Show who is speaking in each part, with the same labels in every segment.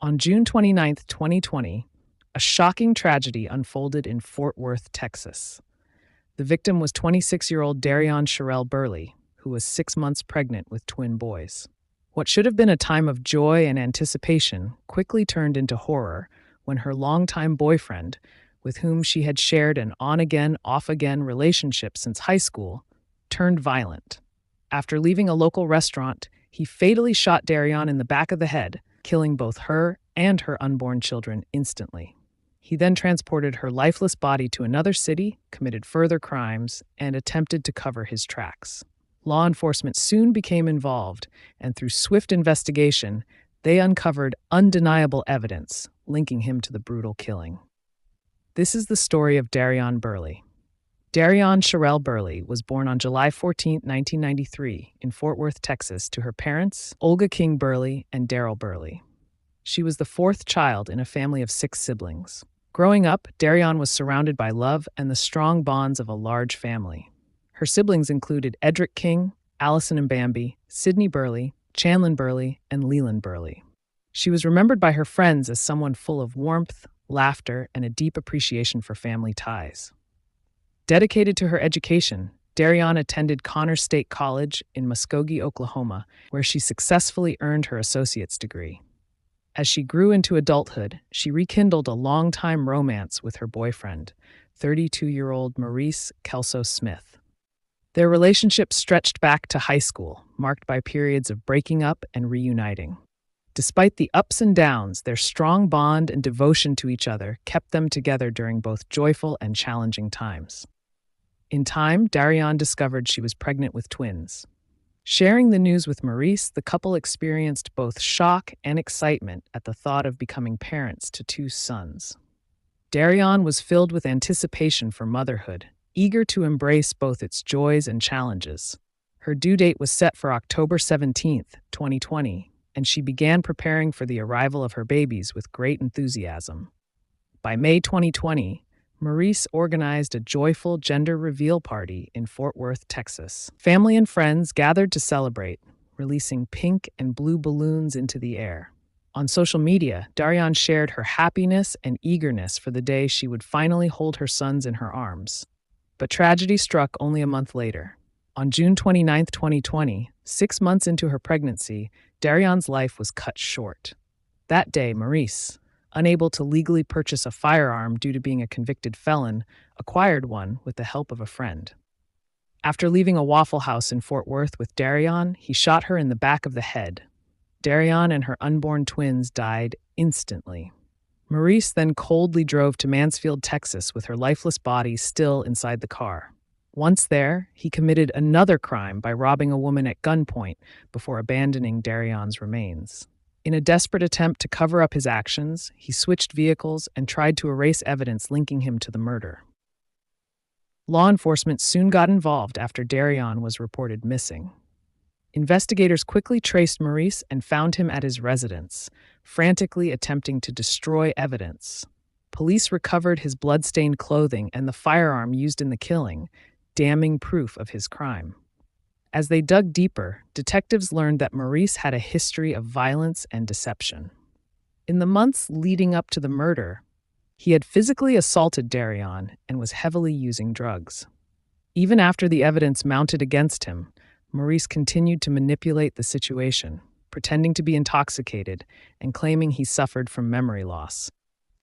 Speaker 1: On June 29, 2020, a shocking tragedy unfolded in Fort Worth, Texas. The victim was 26-year-old Darionne Cherelle Burley, who was 6 months pregnant with twin boys. What should have been a time of joy and anticipation quickly turned into horror when her longtime boyfriend, with whom she had shared an on-again, off-again relationship since high school, turned violent. After leaving a local restaurant, he fatally shot Darionne in the back of the head, killing both her and her unborn children instantly. He then transported her lifeless body to another city, committed further crimes, and attempted to cover his tracks. Law enforcement soon became involved, and through swift investigation, they uncovered undeniable evidence linking him to the brutal killing. This is the story of Darionne Burley. Darionne Cherelle Burley was born on July 14, 1993, in Fort Worth, Texas, to her parents, Olga King Burley and Darryl Burley. She was the fourth child in a family of 6 siblings. Growing up, Darionne was surrounded by love and the strong bonds of a large family. Her siblings included Edric King, Allison and Bambi, Sydney Burley, Chandlin Burley, and Leland Burley. She was remembered by her friends as someone full of warmth, laughter, and a deep appreciation for family ties. Dedicated to her education, Darionne attended Connors State College in Muskogee, Oklahoma, where she successfufully earned her associate's degree. As she grew into adulthood, she rekindled a long-time romance with her boyfriend, 32-year-old Maurice Kelso Smith. Their relationship stretched back to high school, marked by periods of breaking up and reuniting. Despite the ups and downs, their strong bond and devotion to each other kept them together during both joyful and challenging times. In time, Darionne discovered she was pregnant with twins. Sharing the news with Maurice, the couple experienced both shock and excitement at the thought of becoming parents to 2 sons. Darionne was filled with anticipation for motherhood, eager to embrace both its joys and challenges. Her due date was set for October 17, 2020, and she began preparing for the arrival of her babies with great enthusiasm. By May 2020, Maurice organized a joyful gender reveal party in Fort Worth, Texas. Family and friends gathered to celebrate, releasing pink and blue balloons into the air. On social media, Darionne shared her happiness and eagerness for the day she would finally hold her sons in her arms. But tragedy struck only a month later. On June 29, 2020, 6 months into her pregnancy, Darionne's life was cut short. That day, Maurice, unable to legally purchase a firearm due to being a convicted felon, acquired one with the help of a friend. After leaving a Waffle House in Fort Worth with Darionne, he shot her in the back of the head. Darionne and her unborn twins died instantly. Maurice then coldly drove to Mansfield, Texas, with her lifeless body still inside the car. Once there, he committed another crime by robbing a woman at gunpoint before abandoning Darionne's remains. In a desperate attempt to cover up his actions, he switched vehicles and tried to erase evidence linking him to the murder. Law enforcement soon got involved after Darionne was reported missing. Investigators quickly traced Maurice and found him at his residence, frantically attempting to destroy evidence. Police recovered his blood-stained clothing and the firearm used in the killing, damning proof of his crime. As they dug deeper, detectives learned that Maurice had a history of violence and deception. In the months leading up to the murder, he had physically assaulted Darionne and was heavily using drugs. Even after the evidence mounted against him, Maurice continued to manipulate the situation, pretending to be intoxicated and claiming he suffered from memory loss.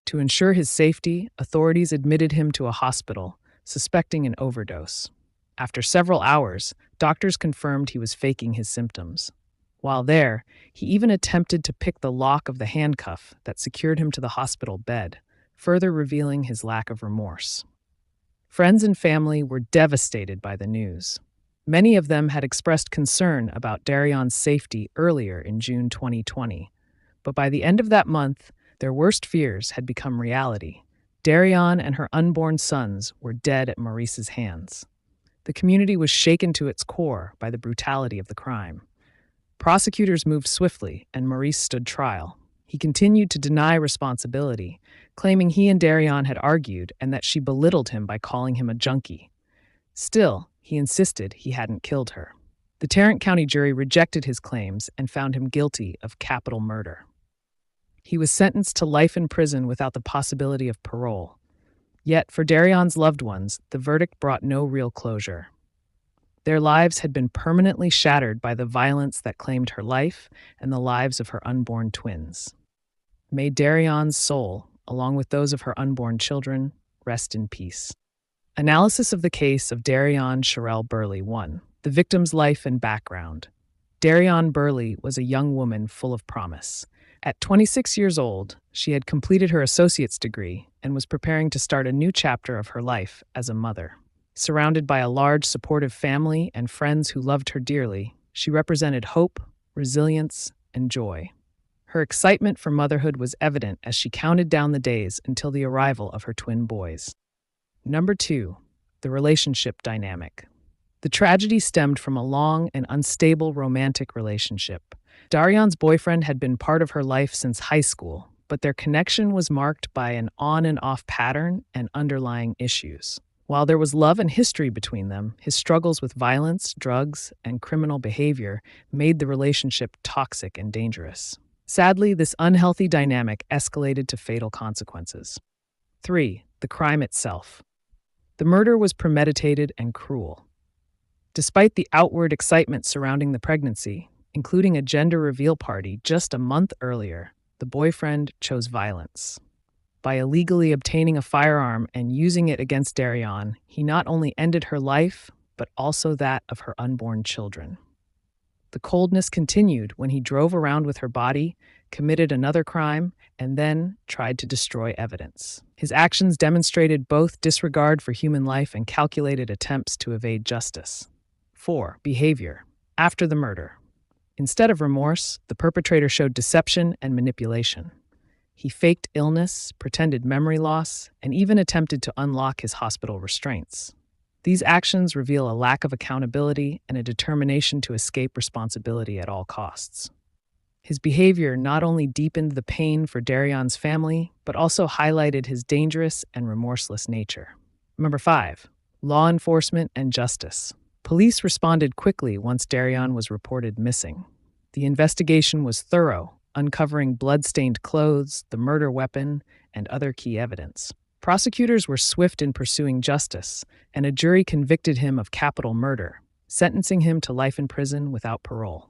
Speaker 1: To ensure his safety, authorities admitted him to a hospital, suspecting an overdose. After several hours, doctors confirmed he was faking his symptoms. While there, he even attempted to pick the lock of the handcuff that secured him to the hospital bed, further revealing his lack of remorse. Friends and family were devastated by the news. Many of them had expressed concern about Darionne's safety earlier in June 2020, but by the end of that month, their worst fears had become reality. Darionne and her unborn sons were dead at Maurice's hands. The community was shaken to its core by the brutality of the crime. Prosecutors moved swiftly, and Maurice stood trial. He continued to deny responsibility, claiming he and Darionne had argued and that she belittled him by calling him a junkie. Still, he insisted he hadn't killed her. The Tarrant County jury rejected his claims and found him guilty of capital murder. He was sentenced to life in prison without the possibility of parole. Yet, for Darionne's loved ones, the verdict brought no real closure. Their lives had been permanently shattered by the violence that claimed her life and the lives of her unborn twins. May Darionne's soul, along with those of her unborn children, rest in peace. Analysis of the case of Darionne Cherelle Burley. 1. The victim's life and background. Darionne Burley was a young woman full of promise. At 26 years old, she had completed her associate's degree and was preparing to start a new chapter of her life as a mother. Surrounded by a large, supportive family and friends who loved her dearly, she represented hope, resilience, and joy. Her excitement for motherhood was evident as she counted down the days until the arrival of her twin boys. Number 2. The relationship dynamic. The tragedy stemmed from a long and unstable romantic relationship. Darionne's boyfriend had been part of her life since high school, but their connection was marked by an on and off pattern and underlying issues. While there was love and history between them, his struggles with violence, drugs, and criminal behavior made the relationship toxic and dangerous. Sadly, this unhealthy dynamic escalated to fatal consequences. 3. The crime itself. The murder was premeditated and cruel. Despite the outward excitement surrounding the pregnancy, including a gender reveal party just a month earlier, the boyfriend chose violence. By illegally obtaining a firearm and using it against Darionne, he not only ended her life, but also that of her unborn children. The coldness continued when he drove around with her body, committed another crime, and then tried to destroy evidence. His actions demonstrated both disregard for human life and calculated attempts to evade justice. 4. Behavior. After the murder. Instead of remorse, the perpetrator showed deception and manipulation. He faked illness, pretended memory loss, and even attempted to unlock his hospital restraints. These actions reveal a lack of accountability and a determination to escape responsibility at all costs. His behavior not only deepened the pain for Darionne's family, but also highlighted his dangerous and remorseless nature. Number 5. Law enforcement and justice. Police responded quickly once Darionne was reported missing. The investigation was thorough, uncovering blood-stained clothes, the murder weapon, and other key evidence. Prosecutors were swift in pursuing justice, and a jury convicted him of capital murder, sentencing him to life in prison without parole.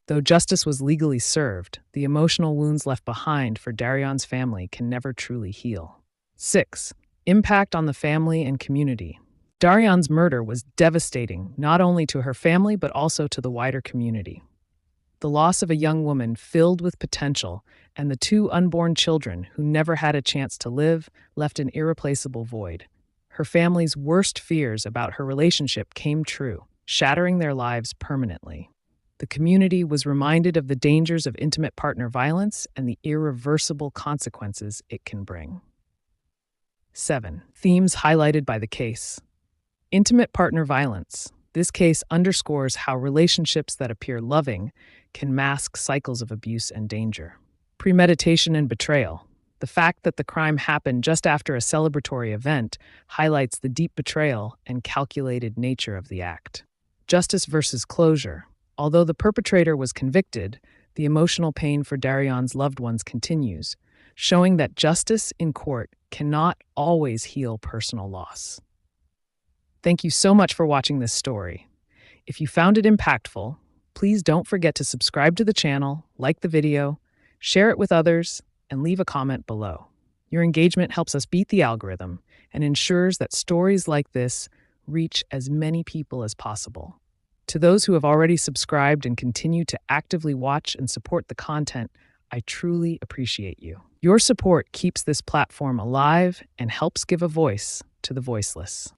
Speaker 1: Though justice was legally served, the emotional wounds left behind for Darionne's family can never truly heal. 6. Impact on the family and community. Darionne's murder was devastating not only to her family but also to the wider community. The loss of a young woman filled with potential and the 2 unborn children who never had a chance to live left an irreplaceable void. Her family's worst fears about her relationship came true, shattering their lives permanently. The community was reminded of the dangers of intimate partner violence and the irreversible consequences it can bring. 7. Themes highlighted by the case. Intimate partner violence. This case underscores how relationships that appear loving can mask cycles of abuse and danger. Premeditation and betrayal. The fact that the crime happened just after a celebratory event highlights the deep betrayal and calculated nature of the act. Justice versus closure. Although the perpetrator was convicted, the emotional pain for Darionne's loved ones continues, showing that justice in court cannot always heal personal loss. Thank you so much for watching this story. If you found it impactful, please don't forget to subscribe to the channel, like the video, share it with others, and leave a comment below. Your engagement helps us beat the algorithm and ensures that stories like this reach as many people as possible. To those who have already subscribed and continue to actively watch and support the content, I truly appreciate you. Your support keeps this platform alive and helps give a voice to the voiceless.